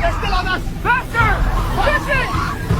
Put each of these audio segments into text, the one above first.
They're still on us! Faster! Fishing!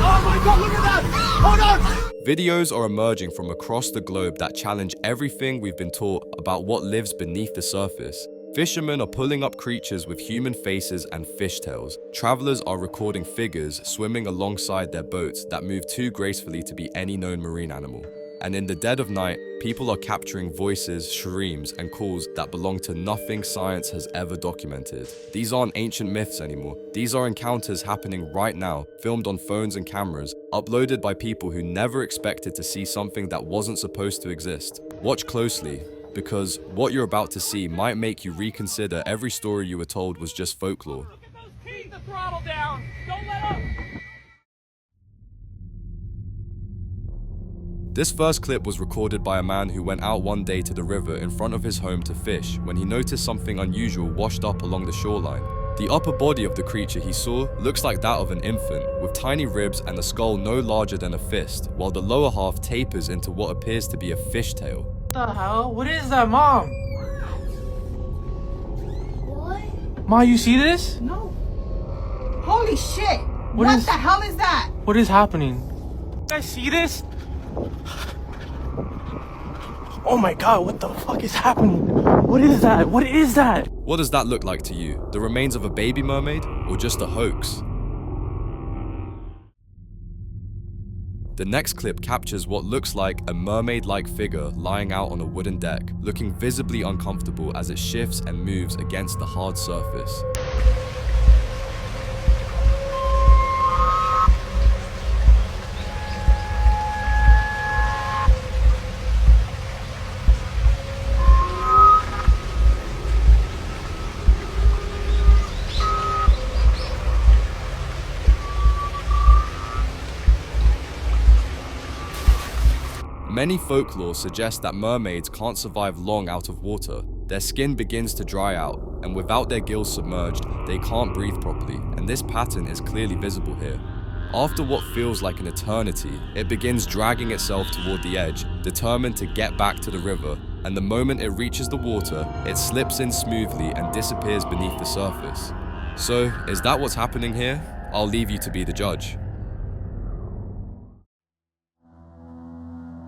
Oh my god, look at that! Hold on! Videos are emerging from across the globe that challenge everything we've been taught about what lives beneath the surface. Fishermen are pulling up creatures with human faces and fishtails. Travelers are recording figures swimming alongside their boats that move too gracefully to be any known marine animal. And in the dead of night, people are capturing voices, screams, and calls that belong to nothing science has ever documented. These aren't ancient myths anymore. These are encounters happening right now, filmed on phones and cameras, uploaded by people who never expected to see something that wasn't supposed to exist. Watch closely, because what you're about to see might make you reconsider every story you were told was just folklore. Look at those teeth! The throttle down! Don't let up! This first clip was recorded by a man who went out one day to the river in front of his home to fish when he noticed something unusual washed up along the shoreline. The upper body of the creature he saw looks like that of an infant, with tiny ribs and a skull no larger than a fist, while the lower half tapers into what appears to be a fishtail. What the hell? What is that, Mom? What? Ma, you see this? No. Holy shit! What What is- the hell is that? What is happening? You guys see this? Oh my god, what the fuck is happening? What is that? What is that? What does that look like to you? The remains of a baby mermaid, or just a hoax? The next clip captures what looks like a mermaid-like figure lying out on a wooden deck, looking visibly uncomfortable as it shifts and moves against the hard surface. Many folklore suggest that mermaids can't survive long out of water. Their skin begins to dry out, and without their gills submerged, they can't breathe properly, and this pattern is clearly visible here. After what feels like an eternity, it begins dragging itself toward the edge, determined to get back to the river, and the moment it reaches the water, it slips in smoothly and disappears beneath the surface. So, is that what's happening here? I'll leave you to be the judge.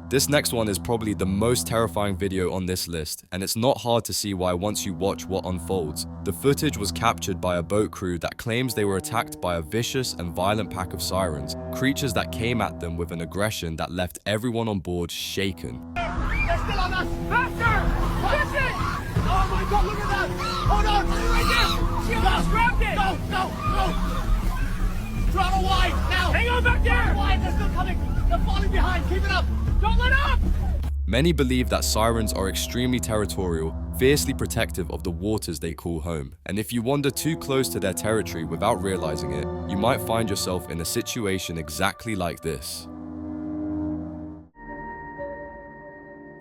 This next one is probably the most terrifying video on this list, and it's not hard to see why once you watch what unfolds. The footage was captured by a boat crew that claims they were attacked by a vicious and violent pack of sirens, creatures that came at them with an aggression that left everyone on board shaken. They're still on us! Faster! Fishing! Oh my god, look at that! Hold on! Right there! She almost grabbed it! No! Throttle wide! Now! Hang on back there! Throttle wide! They're still coming! They're falling behind! Keep it up! Don't let up! Many believe that sirens are extremely territorial, fiercely protective of the waters they call home. And if you wander too close to their territory without realizing it, you might find yourself in a situation exactly like this.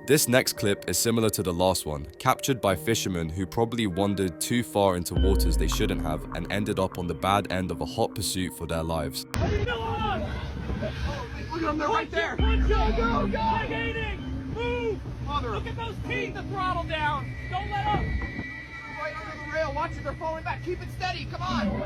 This next clip is similar to the last one, captured by fishermen who probably wandered too far into waters they shouldn't have and ended up on the bad end of a hot pursuit for their lives. Still on! Look at them, they're right there! Go! Negating! Move! Mother! Look at those teeth! The throttle down! Don't let up! Right under the rail, watch it, they're falling back. Keep it steady, come on!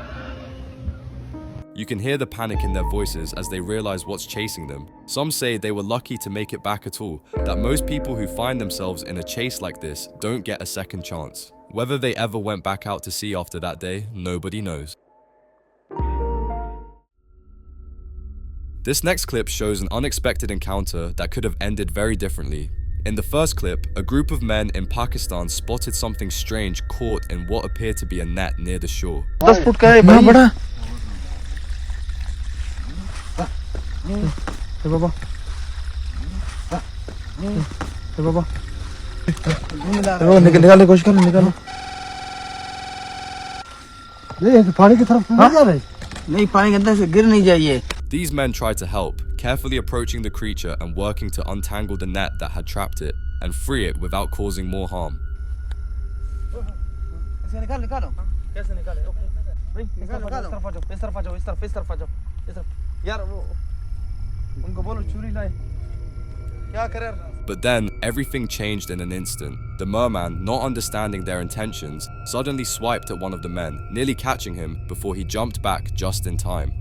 You can hear the panic in their voices as they realize what's chasing them. Some say they were lucky to make it back at all, that most people who find themselves in a chase like this don't get a second chance. Whether they ever went back out to sea after that day, nobody knows. This next clip shows an unexpected encounter that could have ended very differently. In the first clip, a group of men in Pakistan spotted something strange caught in what appeared to be a net near the shore. 10 foot का है बड़ा ए बाबा ए बाबा निकालने की कोशिश करो निकालो ये पानी की तरफ नहीं जा रहे नहीं पानी के अंदर से गिर नहीं जाइए. These men tried to help, carefully approaching the creature and working to untangle the net that had trapped it and free it without causing more harm. इसे निकालो कैसे निकाले भाई निकालो इस तरफ आ जाओ इस तरफ आ जाओ यार वो उनको बोलो चूरी लाए क्या करे But then, everything changed in an instant. The merman, not understanding their intentions, suddenly swiped at one of the men, nearly catching him before he jumped back just in time.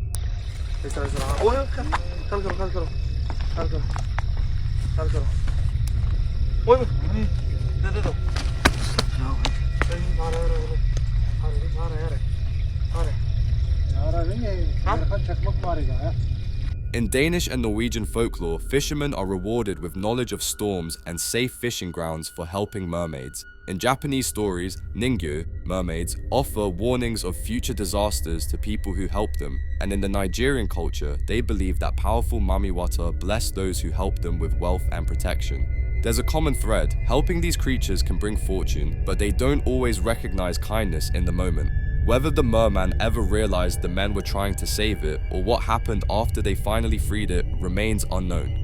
In Danish and Norwegian folklore, fishermen are rewarded with knowledge of storms and safe fishing grounds for helping mermaids. In Japanese stories, ningyo, mermaids, offer warnings of future disasters to people who help them, and in the Nigerian culture, they believe that powerful mamiwata bless those who help them with wealth and protection. There's a common thread: helping these creatures can bring fortune, but they don't always recognize kindness in the moment. Whether the merman ever realized the men were trying to save it, or what happened after they finally freed it, remains unknown.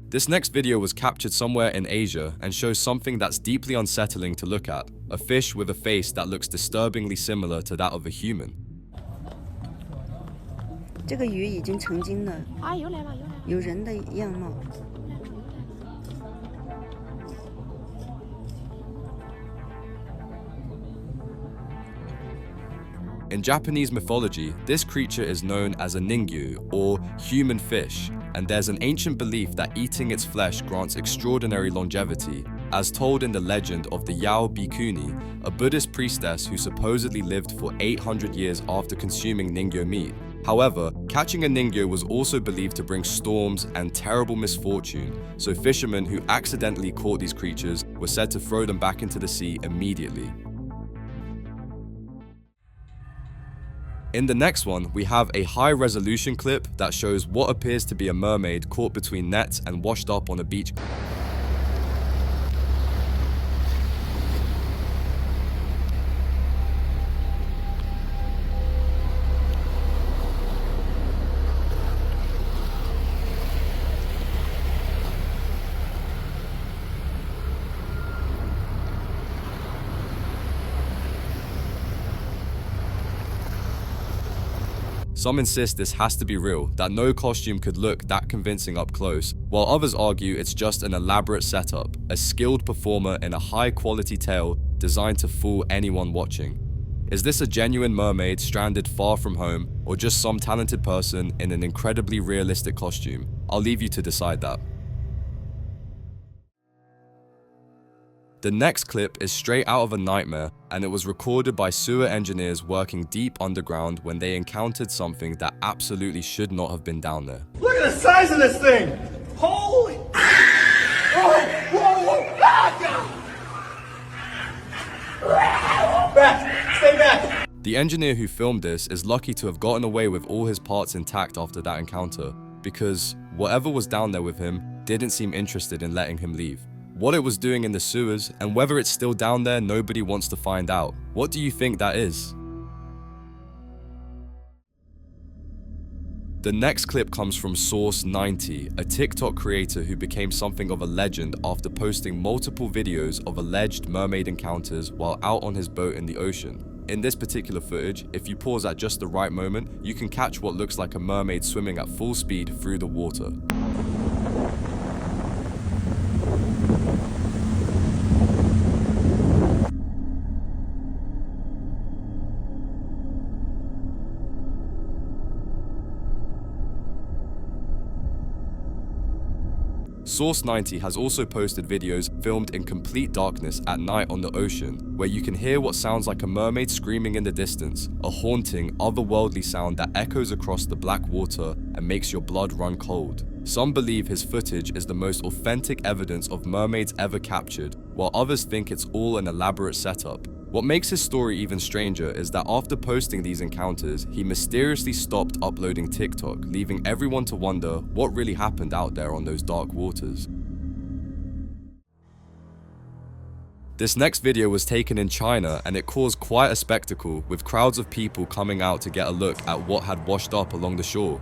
This next video was captured somewhere in Asia and shows something that's deeply unsettling to look at: a fish with a face that looks disturbingly similar to that of a human. 这个鱼已经成精了，有人的样貌。 In Japanese mythology, this creature is known as a ningyu, or human fish, and there's an ancient belief that eating its flesh grants extraordinary longevity, as told in the legend of the Yao Bikuni, a Buddhist priestess who supposedly lived for 800 years after consuming ningyo meat. However, catching a ningyo was also believed to bring storms and terrible misfortune, so fishermen who accidentally caught these creatures were said to throw them back into the sea immediately. In the next one, we have a high-resolution clip that shows what appears to be a mermaid caught between nets and washed up on a beach. Some insist this has to be real, that no costume could look that convincing up close, while others argue it's just an elaborate setup, a skilled performer in a high-quality tale designed to fool anyone watching. Is this a genuine mermaid stranded far from home, or just some talented person in an incredibly realistic costume? I'll leave you to decide that. The next clip is straight out of a nightmare, and it was recorded by sewer engineers working deep underground when they encountered something that absolutely should not have been down there. Look at the size of this thing! Holy! Whoa! Back! Stay back! The engineer who filmed this is lucky to have gotten away with all his parts intact after that encounter, because whatever was down there with him didn't seem interested in letting him leave. What it was doing in the sewers, and whether it's still down there, nobody wants to find out. What do you think that is? The next clip comes from Source90, a TikTok creator who became something of a legend after posting multiple videos of alleged mermaid encounters while out on his boat in the ocean. In this particular footage, if you pause at just the right moment, you can catch what looks like a mermaid swimming at full speed through the water. Source90 has also posted videos filmed in complete darkness at night on the ocean, where you can hear what sounds like a mermaid screaming in the distance, a haunting, otherworldly sound that echoes across the black water and makes your blood run cold. Some believe his footage is the most authentic evidence of mermaids ever captured, while others think it's all an elaborate setup. What makes his story even stranger is that after posting these encounters, he mysteriously stopped uploading TikTok, leaving everyone to wonder what really happened out there on those dark waters. This next video was taken in China, and it caused quite a spectacle, with crowds of people coming out to get a look at what had washed up along the shore.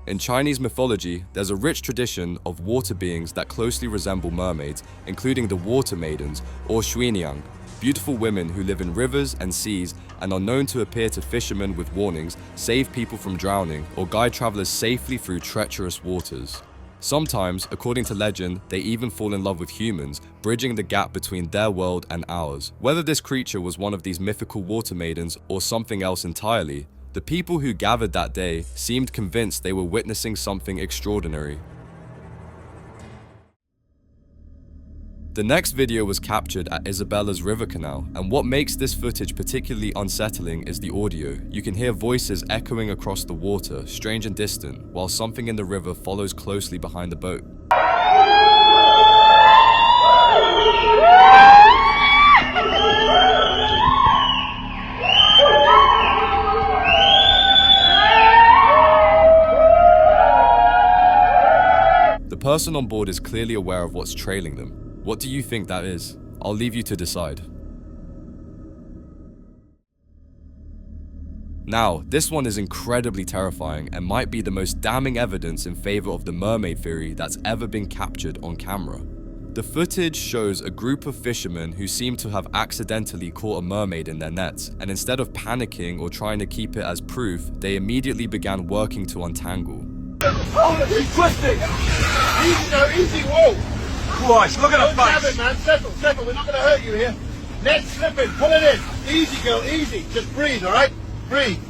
In Chinese mythology, there's a rich tradition of water beings that closely resemble mermaids, including the water maidens, or xuanyang, beautiful women who live in rivers and seas and are known to appear to fishermen with warnings, save people from drowning, or guide travelers safely through treacherous waters. Sometimes, according to legend, they even fall in love with humans, bridging the gap between their world and ours. Whether this creature was one of these mythical water maidens or something else entirely, the people who gathered that day seemed convinced they were witnessing something extraordinary. The next video was captured at Isabella's River Canal, and what makes this footage particularly unsettling is the audio. You can hear voices echoing across the water, strange and distant, while something in the river follows closely behind the boat. The person on board is clearly aware of what's trailing them. What do you think that is? I'll leave you to decide. Now, this one is incredibly terrifying and might be the most damning evidence in favor of the mermaid theory that's ever been captured on camera. The footage shows a group of fishermen who seem to have accidentally caught a mermaid in their nets, and instead of panicking or trying to keep it as proof, they immediately began working to untangle. Oh, he's twisting! Easy, whoa! Christ, look at the face! Grab it, man, settle, we're not going to hurt you here. Net slipping, pull it in. Easy, girl, easy. Just breathe, alright? Breathe.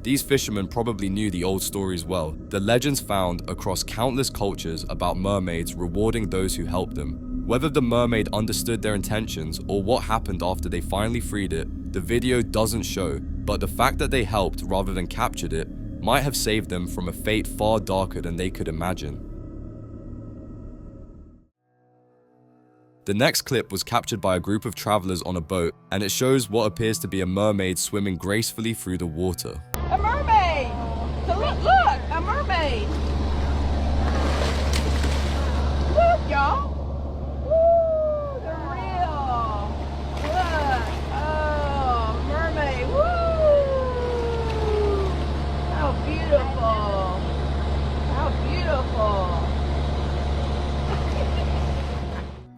These fishermen probably knew the old stories well, the legends found across countless cultures about mermaids rewarding those who helped them. Whether the mermaid understood their intentions or what happened after they finally freed it, the video doesn't show, but the fact that they helped rather than captured it might have saved them from a fate far darker than they could imagine. The next clip was captured by a group of travelers on a boat, and it shows what appears to be a mermaid swimming gracefully through the water. A mermaid! So look, a mermaid! Look, y'all! Woo! They're real! Look! Oh, mermaid! Woo! How beautiful! How beautiful!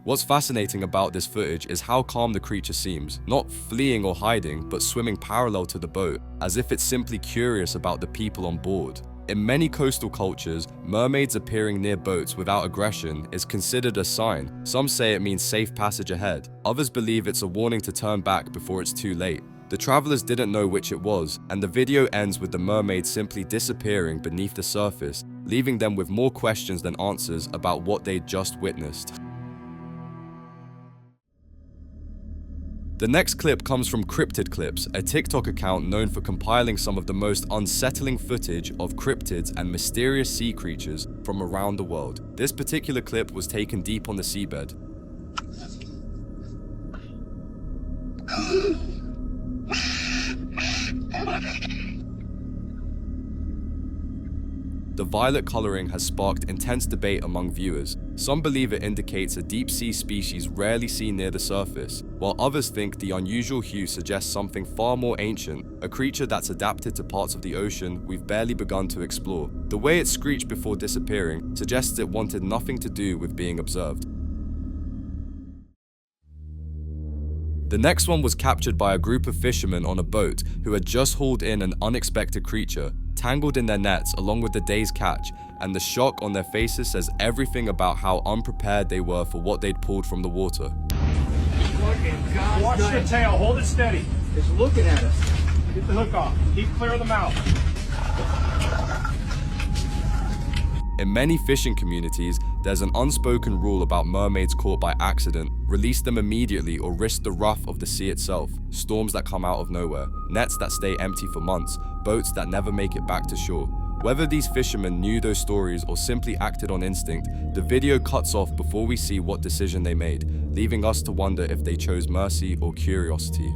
What's fascinating about this footage is how calm the creature seems, not fleeing or hiding, but swimming parallel to the boat, as if it's simply curious about the people on board. In many coastal cultures, mermaids appearing near boats without aggression is considered a sign. Some say it means safe passage ahead. Others believe it's a warning to turn back before it's too late. The travelers didn't know which it was, and the video ends with the mermaid simply disappearing beneath the surface, leaving them with more questions than answers about what they'd just witnessed. The next clip comes from Cryptid Clips, a TikTok account known for compiling some of the most unsettling footage of cryptids and mysterious sea creatures from around the world. This particular clip was taken deep on the seabed. The violet coloring has sparked intense debate among viewers. Some believe it indicates a deep-sea species rarely seen near the surface, while others think the unusual hue suggests something far more ancient, a creature that's adapted to parts of the ocean we've barely begun to explore. The way it screeched before disappearing suggests it wanted nothing to do with being observed. The next one was captured by a group of fishermen on a boat who had just hauled in an unexpected creature, tangled in their nets along with the day's catch, and the shock on their faces says everything about how unprepared they were for what they'd pulled from the water. Watch the tail, hold it steady. It's looking at us. Get the hook off, keep clear of the mouth. In many fishing communities, there's an unspoken rule about mermaids caught by accident. Release them immediately or risk the wrath of the sea itself, storms that come out of nowhere, nets that stay empty for months, boats that never make it back to shore. Whether these fishermen knew those stories or simply acted on instinct, the video cuts off before we see what decision they made, leaving us to wonder if they chose mercy or curiosity.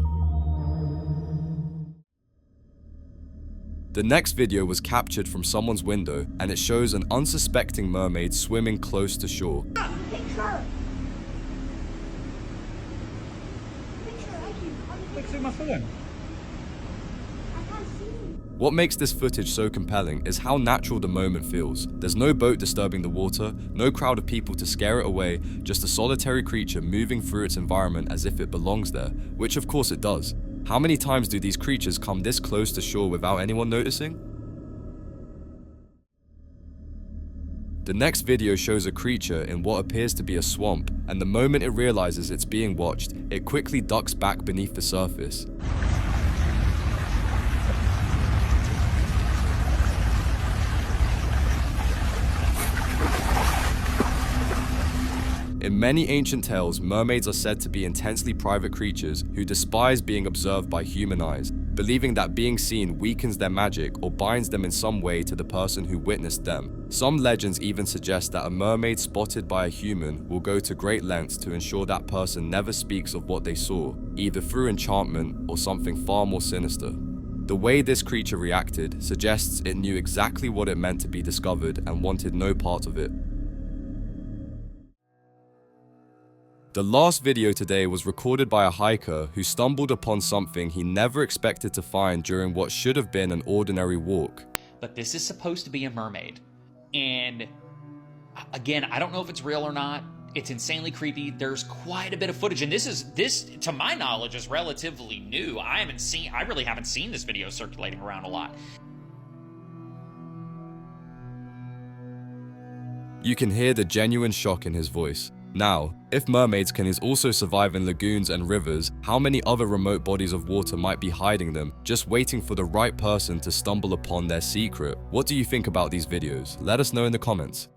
The next video was captured from someone's window, and it shows an unsuspecting mermaid swimming close to shore. What makes this footage so compelling is how natural the moment feels. There's no boat disturbing the water, no crowd of people to scare it away, just a solitary creature moving through its environment as if it belongs there, which of course it does. How many times do these creatures come this close to shore without anyone noticing? The next video shows a creature in what appears to be a swamp, and the moment it realizes it's being watched, it quickly ducks back beneath the surface. In many ancient tales, mermaids are said to be intensely private creatures who despise being observed by human eyes, believing that being seen weakens their magic or binds them in some way to the person who witnessed them. Some legends even suggest that a mermaid spotted by a human will go to great lengths to ensure that person never speaks of what they saw, either through enchantment or something far more sinister. The way this creature reacted suggests it knew exactly what it meant to be discovered and wanted no part of it. The last video today was recorded by a hiker who stumbled upon something he never expected to find during what should have been an ordinary walk. But this is supposed to be a mermaid. And again, I don't know if it's real or not. It's insanely creepy. There's quite a bit of footage, and this to my knowledge is relatively new. I really haven't seen this video circulating around a lot. You can hear the genuine shock in his voice. Now, if mermaids can also survive in lagoons and rivers, how many other remote bodies of water might be hiding them, just waiting for the right person to stumble upon their secret? What do you think about these videos? Let us know in the comments.